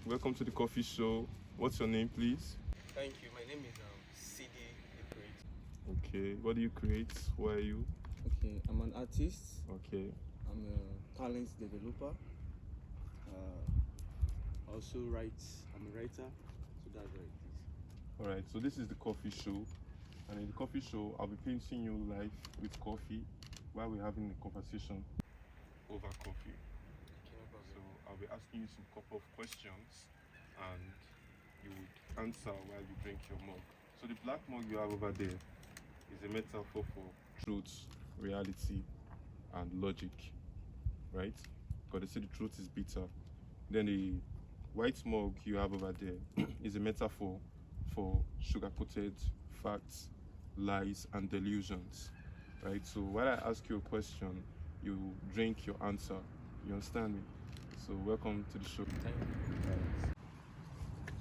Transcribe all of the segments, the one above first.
Welcome to the coffee show. What's your name, please? Thank you. My name is Sidi D Creator. Okay. What do you create? Who are you? Okay, I'm an artist. Okay. I'm a talent developer. I also write. I'm a writer. So that's what it is. All right. So this is the coffee show, and in the coffee show, I'll be painting you live with coffee while we're having a conversation over coffee. So I'll be asking you some couple of questions, and you would answer while you drink your mug. So the black mug you have over there is a metaphor for truth, reality, and logic, right? Because they say the truth is bitter. Then the white mug you have over there is a metaphor for sugar-coated facts, lies, and delusions, right? So while I ask you a question, you drink your answer. You understand me? So welcome to the show. Thank you.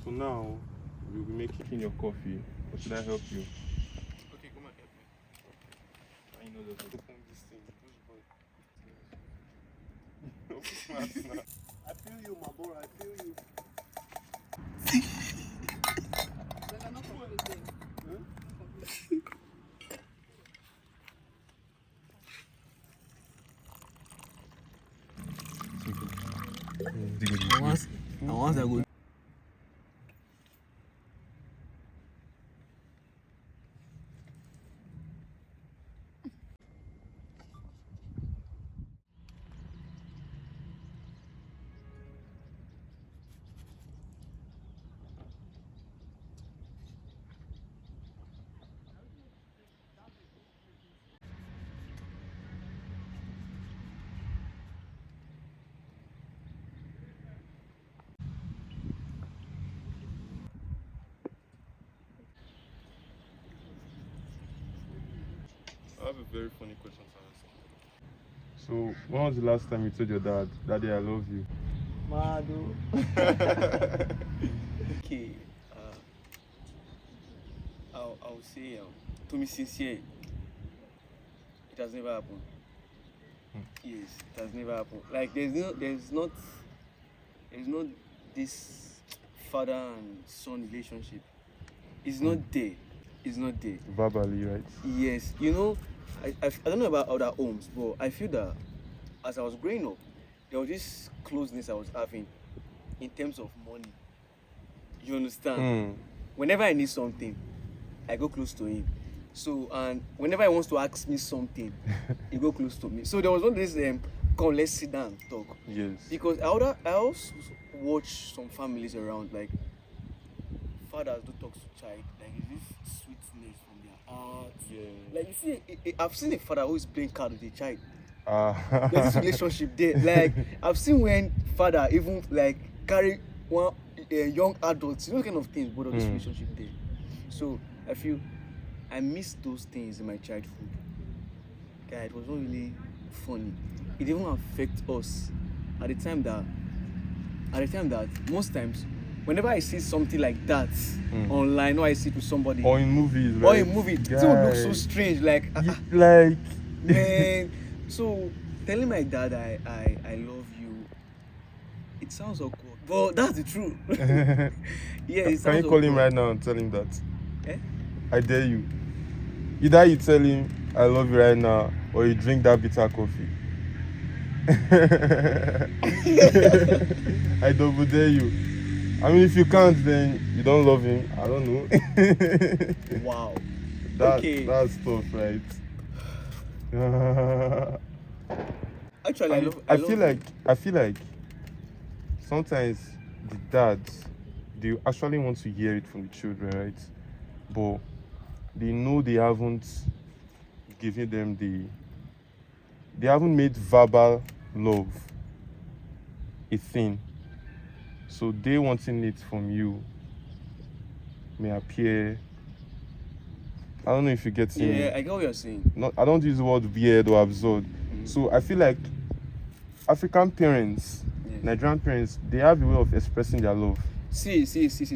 So now we'll be making your coffee. Or should I help you? Okay, come and help me. I know that. Open this thing. Push button. I feel you, my bro. I feel you. Once I go. I have a very funny question to ask. So, when was the last time you told your dad, Daddy, I love you? Mado. Okay. I'll say, to be sincere, it has never happened. Yes, it has never happened. Like there's not this father and son relationship. It's not there. It's not there. Verbally, right? Yes, I don't know about other homes, but I feel that as I was growing up, there was this closeness I was having in terms of money. You understand? Whenever I need something, I go close to him. So, and whenever he wants to ask me something, he go close to me. So there was one day, come, let's sit down and talk. Yes. Because I also watch some families around, like fathers do talk to child, like this sweetness from their heart. Yeah. Like you see, I've seen a father who is playing card with a child. There's There's this relationship there. Like I've seen when father even like carry one young adults, kind of things, but of this relationship there. So I feel I miss those things in my childhood. Guy, it was not really funny. It even affect us at the time that most times whenever I see something like that online or I see it with somebody or in movies, right? or in movie, it still looks so strange. Like like man. So telling my dad I love you, it sounds awkward, but that's the truth. Yeah, it sounds Can you call awkward. him right now and tell him that? Eh? I dare you. Either you tell him I love you right now, or you drink that bitter coffee. I double dare you. I mean, if you can't, then you don't love him. I don't know. Wow. Okay. That's tough, right? Actually, I feel like sometimes the dads, they actually want to hear it from the children, right? But they know they haven't given them they haven't made verbal love a thing. So they wanting it from you may appear, I don't know if you get me. Yeah, I get what you're saying. I don't use the word weird or absurd. So I feel like African parents, Nigerian parents, they have a way of expressing their love. See.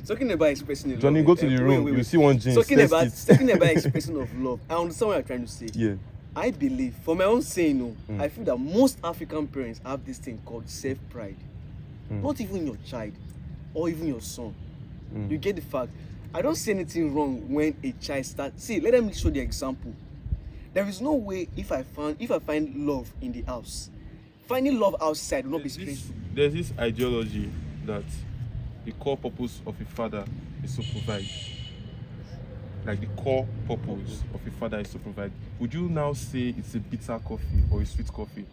Talking about expressing love. Johnny, go to the room. You see one jeans. Talking about expressing of love. I understand what you're trying to say. Yeah. I believe, for my own saying, no, I feel that most African parents have this thing called self-pride. Not even your child or even your son. You get the fact. I don't see anything wrong when a child starts. See, let them show the example. There is no way if I find love in the house, finding love outside will not be stressful. There's this ideology that the core purpose of a father is to provide. Like the core purpose of a father is to provide. Would you now say it's a bitter coffee or a sweet coffee?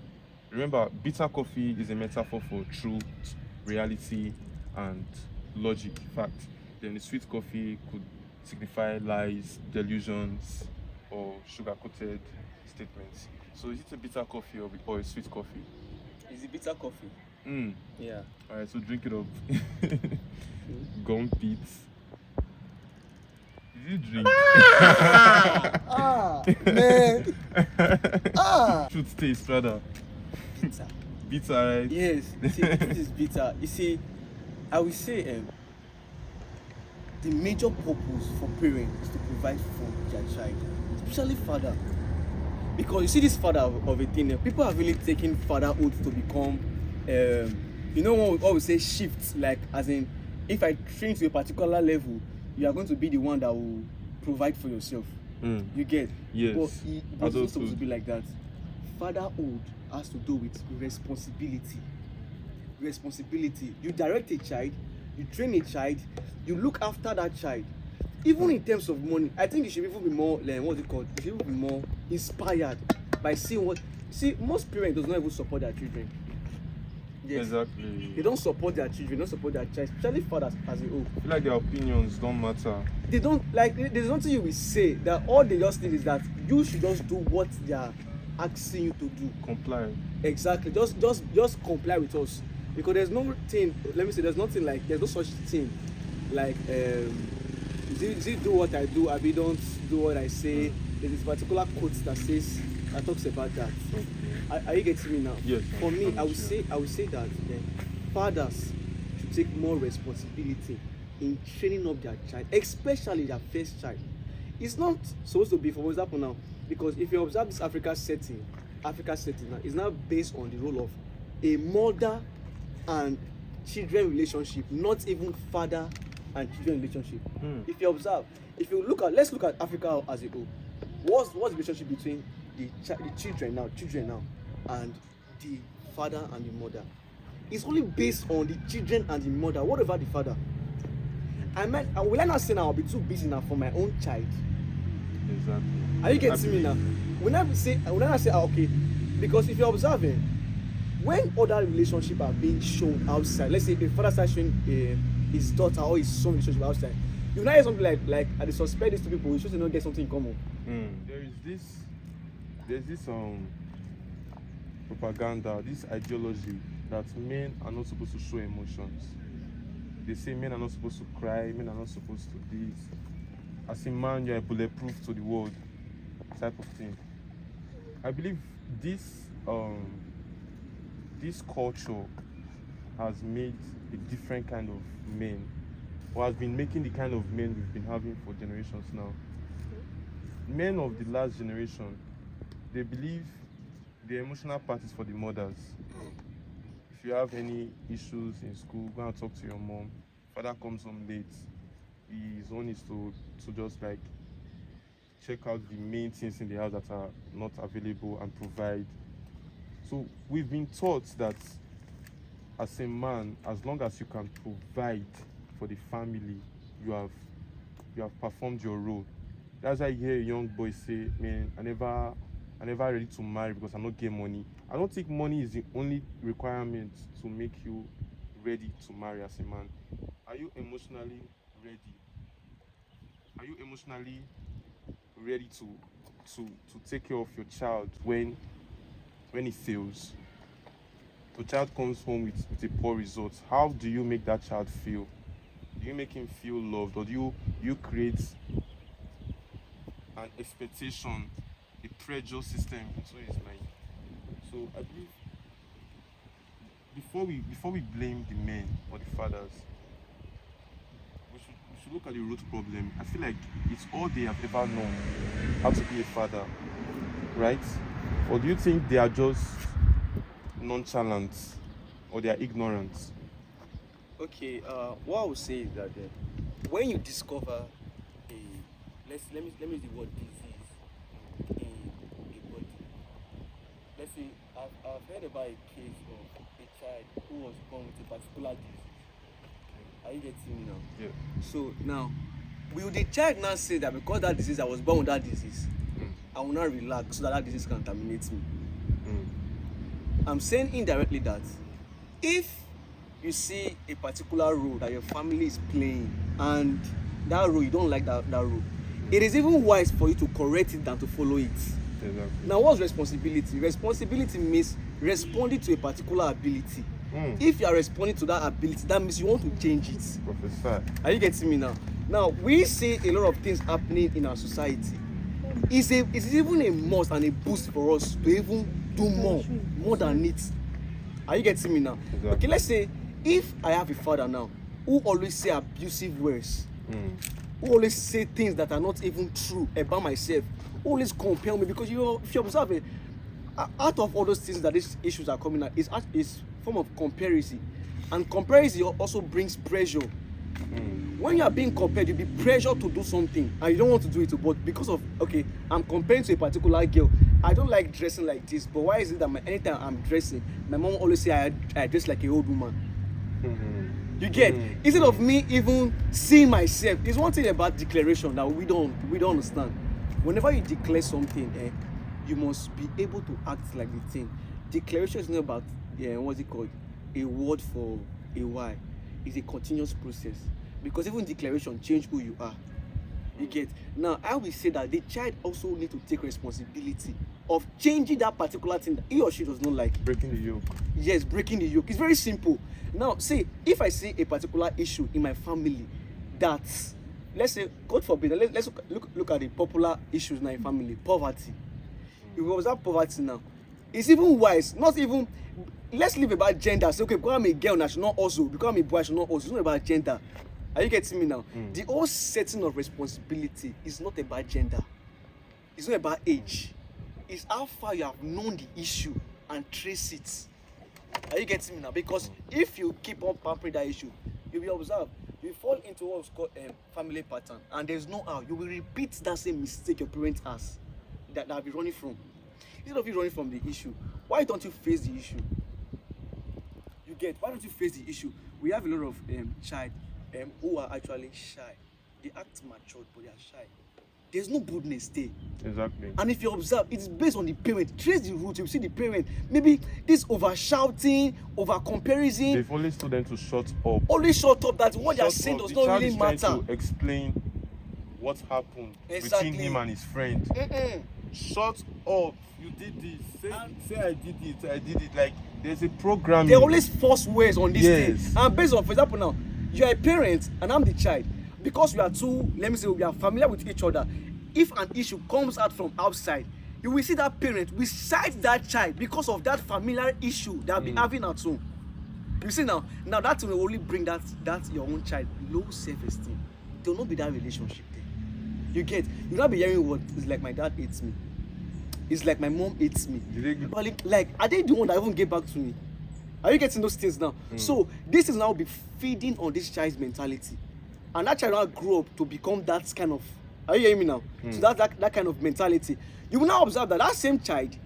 Remember, bitter coffee is a metaphor for truth, reality, and logic, fact. Then the sweet coffee could signify lies, delusions, or sugar-coated statements. So is it a bitter coffee or a sweet coffee? Is it bitter coffee? Yeah. Alright, so drink it up. Gum beats. Did you drink? Man. Truth taste, rather. Bitter. Bitter, right? Yes. See, the truth is bitter. You see, I will say the major purpose for parents is to provide for their child, especially father. Because you see, this father of a thing, people are really taking fatherhood to become, you know, what we always say shift, like as in, if I train to a particular level, you are going to be the one that will provide for yourself. You get? Yes. But it's not supposed to be like that. Fatherhood has to do with responsibility. Responsibility. You direct a child, you train a child, you look after that child. Even in terms of money, I think you should even be more, like, what's it called? You should even be more inspired by seeing what. See, most parents does not even support their children. Yes. Exactly. They don't support their children, don't support their child, especially fathers as a whole. I feel like their opinions don't matter. They don't, like, there's nothing you will say, that all they just need is that you should just do what they are asking you to do. Comply. Exactly. Just comply with us. Because there's no thing, let me say, there's nothing like, there's no such thing like, is it do what I do, Abi don't do what I say. There's this particular quote that talks about that. Are you getting me now? Yes. For me, I would say that fathers should take more responsibility in training up their child, especially their first child. It's not supposed to be, for example now, because if you observe this Africa setting now, it's now based on the role of a mother and children relationship, not even father and children relationship. If you observe, let's look at Africa as a whole. What's the relationship between the children now, and the father and the mother? It's only based on the children and the mother. What about the father? Will I not say now I'll be too busy now for my own child? Exactly. Are you getting me now? When I say okay, because if you're observing, when other relationships are being shown outside, let's say a father starts showing his daughter or his son relationship outside, you now hear something like I suspect these two people, you should not get something in common. There's this propaganda, this ideology that men are not supposed to show emotions. They say men are not supposed to cry, men are not supposed to this. As a man, you're bulletproof to the world, type of thing. I believe this culture has made a different kind of men, or has been making the kind of men we've been having for generations now. Men of the last generation, they believe the emotional part is for the mothers. If you have any issues in school, go and talk to your mom. Father comes home late, his own is to just like check out the main things in the house that are not available and provide. So we've been taught that as a man, as long as you can provide for the family, you have performed your role. That's why I hear a young boy say, man, I never ready to marry because I not get money. I don't think money is the only requirement to make you ready to marry as a man. Are you emotionally ready? Are you emotionally ready to take care of your child when it fails? The child comes home with a poor result. How do you make that child feel? Do you make him feel loved, or do you create an expectation, a pressure system into his mind? So I believe before we blame the men or the fathers, we should look at the root problem. I feel like it's all they have ever known, how to be a father. right? Or do you think they are just nonchalant or they are ignorant? Okay, what I would say is that when you discover a let me use the word disease in a body. Let's say I've heard about a case of a child who was born with a particular disease. Are you getting me now? Yeah. So now, will the child now say that because that disease I was born with that disease, I will not relax so that that disease can terminate me? I'm saying indirectly that if you see a particular role that your family is playing and that role you don't like that role, it is even wise for you to correct it than to follow it. Exactly. Now, what's responsibility? Responsibility means responding to a particular ability. If you are responding to that ability, that means you want to change it. Professor. Are you getting me now? Now, we see a lot of things happening in our society. It's even a must and a boost for us to even do more than it. Are you getting me now? Exactly. Okay, let's say if I have a father now who always say abusive words, who always say things that are not even true about myself, who always compare me, because if you observe it, out of all those things that these issues are coming out, is form of comparison, and comparison also brings pressure. When you are being compared, you'll be pressured to do something and you don't want to do it, but because of, okay, I'm comparing to a particular girl, I don't like dressing like this, but why is it that anytime I'm dressing, my mom always say I dress like an old woman? You get? Instead of me even seeing myself, there's one thing about declaration that we don't understand. Whenever you declare something, you must be able to act like the thing. Declaration is not about what's it called? A word for a why. It's a continuous process. Because even declaration change who you are. You get? Now, I will say that the child also need to take responsibility of changing that particular thing that he or she does not like. Breaking the yoke. Yes, breaking the yoke. It's very simple. Now, see, if I see a particular issue in my family that, let's say, God forbid, let's look at the popular issues now in family, poverty. If we observe poverty now, it's even wise, not even, let's leave about gender. Say, okay, because I'm a girl, I should not also, because I'm a boy, I should not also. It's not about gender. Are you getting me now? The whole setting of responsibility is not about gender. It's not about age. It's how far you have known the issue and trace it. Are you getting me now? Because if you keep on pampering that issue, you'll be observed. You fall into what's called family pattern, and there's no how. You will repeat that same mistake your parents has that I'll be running from. Instead of you running from the issue, why don't you face the issue? You get? Why don't you face the issue? We have a lot of child who are actually shy. They act matured, but they are shy. There's no boldness there. Exactly. And if you observe, it's based on the parent. Trace the root, you see the parent. Maybe this over shouting, over comparison. They've always told them to shut up. Only shut up that what they're saying does not really matter. Trying to explain what happened between him and his friend. Shut up. You did this. Say I did it. Like there's a program. They always force words on these Yes. things. And based on, for example, now you are a parent and I'm the child. Because we are two, let me say, we are familiar with each other. If an issue comes out from outside, you will see that parent will side that child because of that familiar issue that I've been having at home. You see now that will only bring that your own child low self-esteem. There will not be that relationship there. You get? You not be hearing what it's like my dad hates me. It's like my mom hates me. Like, are they the one that even get back to me? Are you getting those things now? So this is now be feeding on this child's mentality. And that child now grew up to become that kind of, are you hearing me now? So that kind of mentality. You will now observe that same child,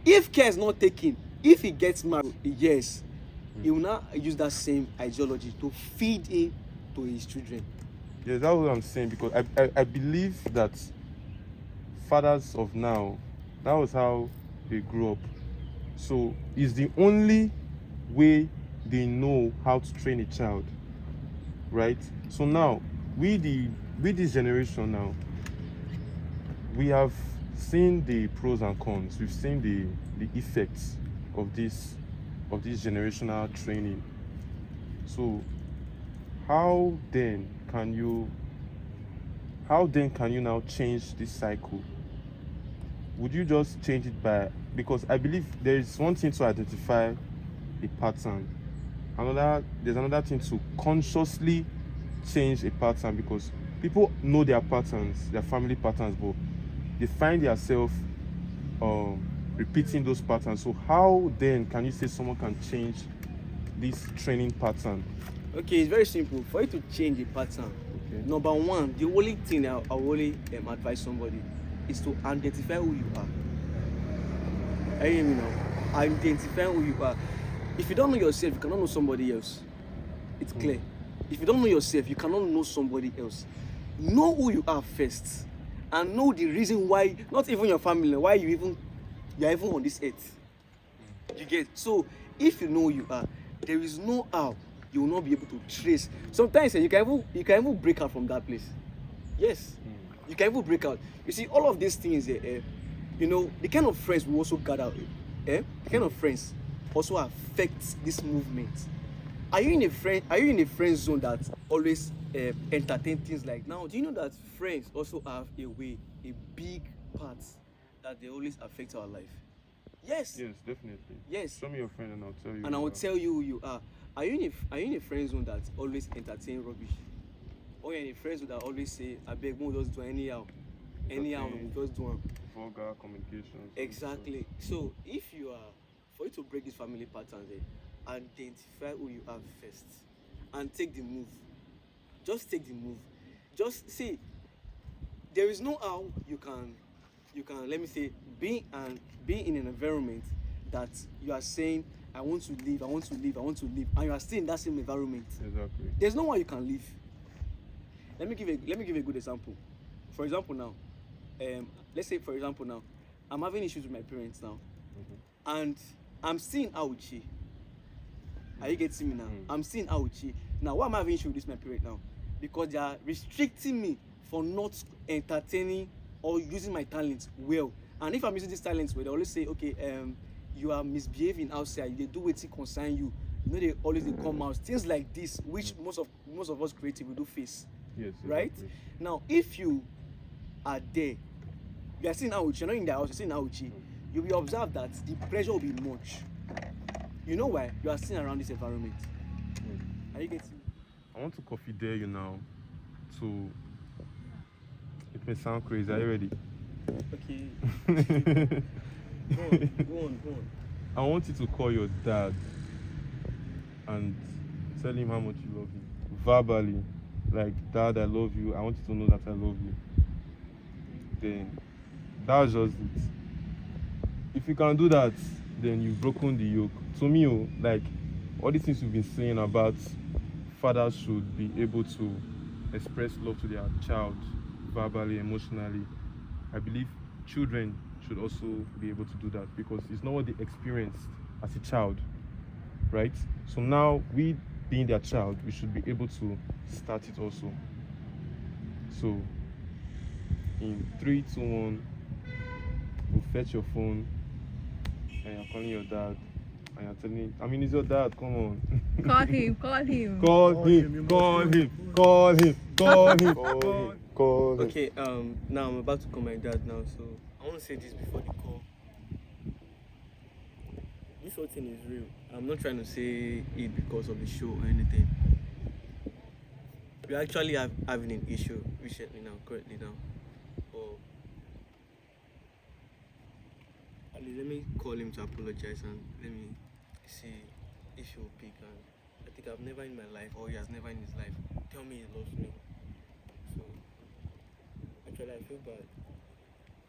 if care is not taken, if he gets married, yes, he will now use that same ideology to feed it to his children. Yeah, that's what I'm saying, because I believe that fathers of now, that was how they grew up. So it's the only way they know how to train a child, right? So now, with this generation now, we have seen the pros and cons. We've seen the effects of this generational training. So how then can you now change this cycle? Would you just change it by, because I believe there is one thing to identify a pattern. There's another thing to consciously change a pattern, because people know their patterns, their family patterns, but they find themselves repeating those patterns. So how then can you say someone can change this training pattern? Okay, it's very simple. For you to change a pattern, Okay. number one, the only thing I only advise somebody is to identify who you are. Are you hear me now? Identify who you are. If you don't know yourself, you cannot know somebody else. It's clear. If you don't know yourself, you cannot know somebody else. Know who you are first, and know the reason why. Not even your family, why you are even on this earth. You get? So if you know who you are, there is no how you will not be able to trace. Sometimes you can even break out from that place. Yes, you can even break out. You see, all of these things, you know, the kind of friends we also gather, the kind of friends also affects this movement. Are you in a friend zone that always entertain things like now? Do you know that friends also have a big part that they always affect our life? Yes. Yes, definitely. Yes. Show me your friend and I'll tell you. And I will tell you who you are. Are you in a friend zone that always entertain rubbish? Or you're in a friend zone that always say, I beg, won't just do anyhow. Anyhow, we'll just do them. Vulgar communications. Exactly. So if you are, for you to break these family patterns, identify who you are first and take the move. Just take the move. Just see, there is no how you can let me say be in an environment that you are saying I want to leave, and you are still in that same environment. Exactly. There's no way you can leave. Let me give a good example. For example now, let's say for example now, I'm having issues with my parents now, and I'm still in Auchi. Are you getting me now? I'm still in Auchi. Now why am I having issues with this my parent now? Because they are restricting me for not entertaining or using my talents well. And if I'm using these talents well, they always say, okay, you are misbehaving outside, they do what it concern you. You know, they always come out. Things like this, which most of us creative we do face. Yes. Right? Exactly. Now, if you are there, you are still in Auchi, you're not in the house, you're still in Auchi, you will observe that the pressure will be much. You know why? You are still around this environment. Are you getting? I want to coffee dare you now to. It may sound crazy. Are you ready? Okay. Go on. I want you to call your dad and tell him how much you love him. Verbally. Like, Dad, I love you. I want you to know that I love you. Then, that's just it. If you can do that, then you've broken the yoke. To me, like, all these things we've been saying about fathers should be able to express love to their child verbally, emotionally. I believe children should also be able to do that because it's not what they experienced as a child, right? So now, we being their child, we should be able to start it also. So, in 3, 2, 1, we'll fetch your phone and you're calling your dad and you're telling him, I mean, it's your dad, come on. Call him. Okay, now I'm about to call my dad now, so I want to say this before the call. This whole thing is real. I'm not trying to say it because of the show or anything. We're actually having an issue currently now. Oh, Ali, let me call him to apologize and let me see if he will pick. And I think I've never in my life, or he has never in his life, tell me he loves me. So actually, I feel bad.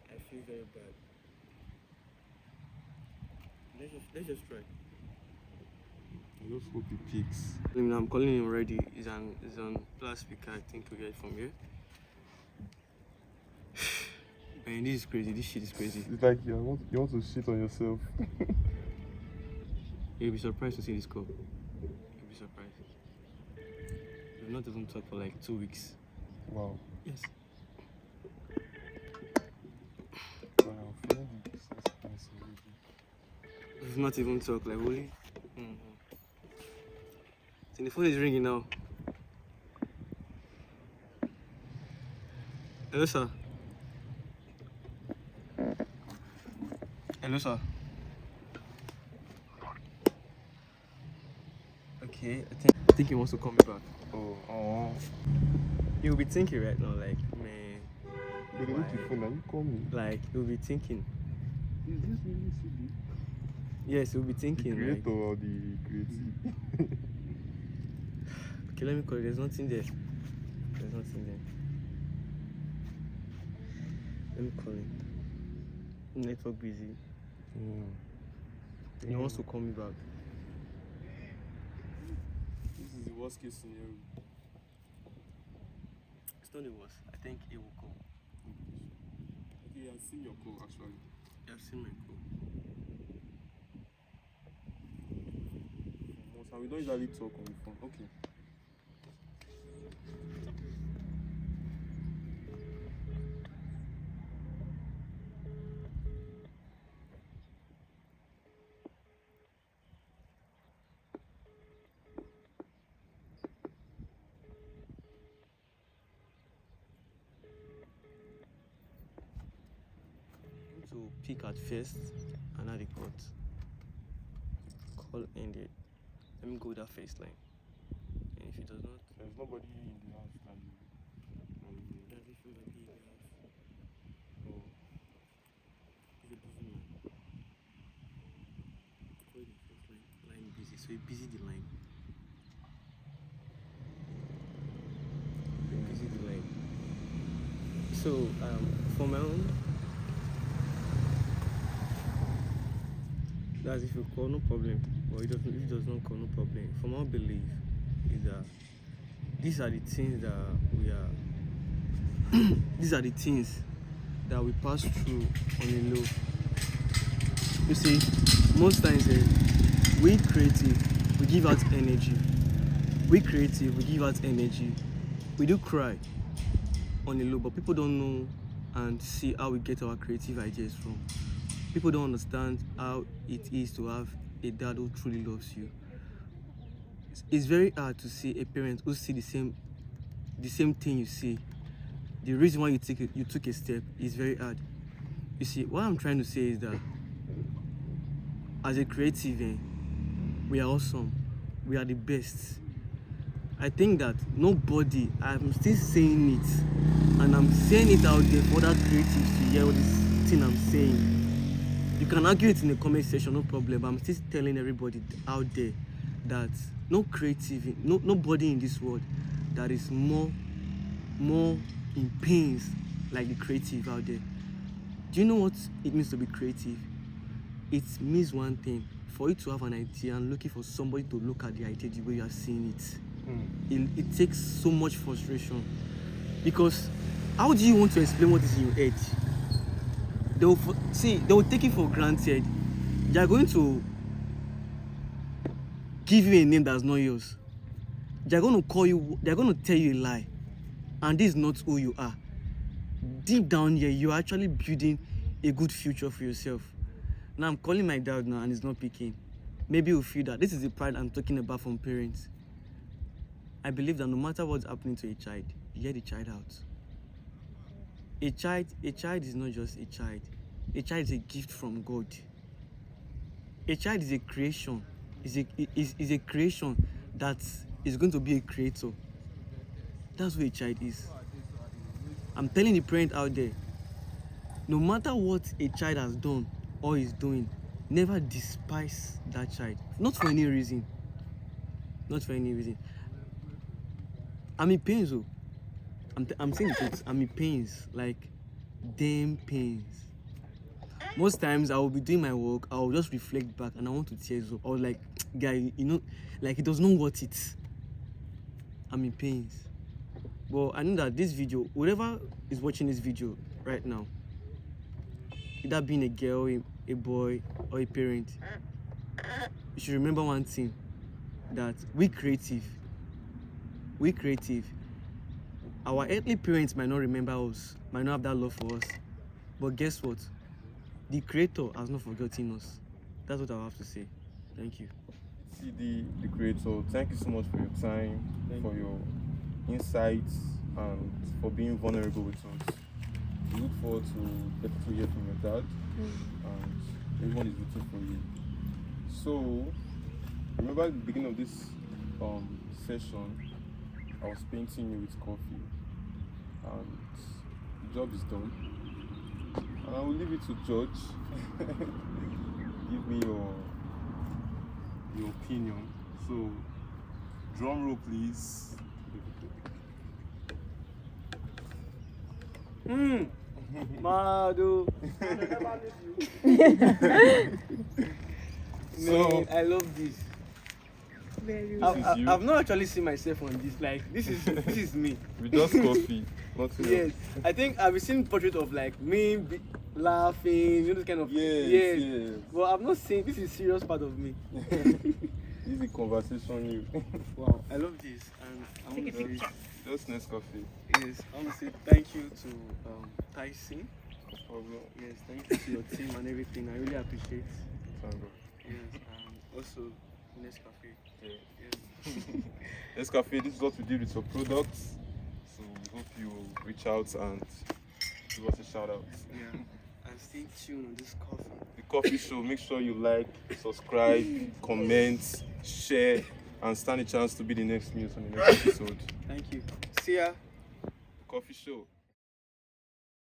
I feel very bad. Let's just try. I just hope he picks. I'm calling him already. He's on loudspeaker. I think we get it from here. Man, this is crazy. This shit is crazy. It's like you want to shit on yourself. You'll be surprised to see this call. You'll be surprised. We've not even talked for like 2 weeks. Wow. Yes. Wow, I'm feeling the suspense already. We've not even talked, like, really? So the phone is ringing now. Hello, sir. Hello, sir. Okay, I think he wants to call me back. Oh. He'll be thinking right now, like, man. But you need your phone now, you call me. Like, he'll be thinking, Is this really CD? Yes, you'll be The thinking, right? creator or the creative? Okay, let me call it. There's nothing there. There's nothing there. Let me call him. Network busy. He wants to call me back. This is the worst case scenario. It's not the worst. I think it will call. Okay, I've seen your call actually. I've seen my call. And we don't usually talk on the phone. Okay. To pick at first and at the cut. Call ended. Let me go with that first line. And if it does not, There's nobody in the house that you. does it feel like he in the house? Oh. It's a busy man. Call the first line. Line busy. So he busy the line. He busy the line. So for my own, that's if you call, no problem. But if it does not call, no problem. From our belief is that these are the things that we are these are the things that we pass through on a low. You see, most times we creative, we give out energy. We creative, we give out energy. We do cry on a low, but people don't know and see how we get our creative ideas from. People don't understand how it is to have a dad who truly loves you. It's very hard to see a parent who see the same thing you see. The reason why you took a step is very hard. You see, what I'm trying to say is that as a creative, we are awesome. We are the best. I think that nobody, I'm still saying it, and I'm saying it out there for other creatives to hear this thing I'm saying. You can argue it in the comment section, no problem, but I'm still telling everybody out there that nobody in this world that is more in pains like the creative out there. Do you know what it means to be creative? It means one thing: for you to have an idea and looking for somebody to look at the idea the way you are seeing it. It takes so much frustration, because how do you want to explain what is in your head? They will take it for granted. They are going to give you a name that's not yours. They are going to call you, they are going to tell you a lie, and this is not who you are. Deep down here, you are actually building a good future for yourself. Now I'm calling my dad now and he's not picking. Maybe you'll feel that this is the pride I'm talking about from parents. I believe that no matter what's happening to a child, you get the child out. A child is not just a child. A child is a gift from God. A child is a creation. Is a creation that is going to be a creator. That's what a child is. I'm telling the parent out there, no matter what a child has done or is doing, never despise that child. Not for any reason. Not for any reason. I'm in pains, though. I'm saying the truth. I'm in pains, like damn pains. Most times I will be doing my work, I will just reflect back and I want to tears up. I was like, guy, like it does not worth it. I'm in pains. But I know that this video, whoever is watching this video right now, either being a girl, a boy, or a parent, you should remember one thing: that we creative, our earthly parents might not remember us, might not have that love for us, but guess what? The Creator has not forgotten us. That's what I have to say. Thank you. Sidi D Creator, thank you so much for your time, for your insights, and for being vulnerable with us. We look forward to getting to hear from your dad, and everyone is rooting for you. So, remember at the beginning of this session, I was painting you with coffee, and the job is done. And I will leave it to George. Give me your opinion. So, drum roll, please. Mado. So- Man, I love this. Very This is you. I've not actually seen myself on this. Like this is me. With just coffee, nothing Yes, else. I think I've seen portrait of like me laughing, you know, this kind of. Yes. But I've not seen this is serious part of me. This is a conversation you. Wow, I love this, and I want Take a to say, picture. Just next coffee. yes, I want to say thank you to Tyson. No problem. Yes, thank you to your team and everything. I really appreciate. Thank God. Yes, and also Nescafe. Yeah. Yes. Next cafe, this is what we did with your products. So we hope you reach out and give us a shout out. Yeah, and stay tuned on this coffee. The coffee show, make sure you like, subscribe, comment, share, and stand a chance to be the next Muse on the next episode. Thank you. See ya. The coffee show.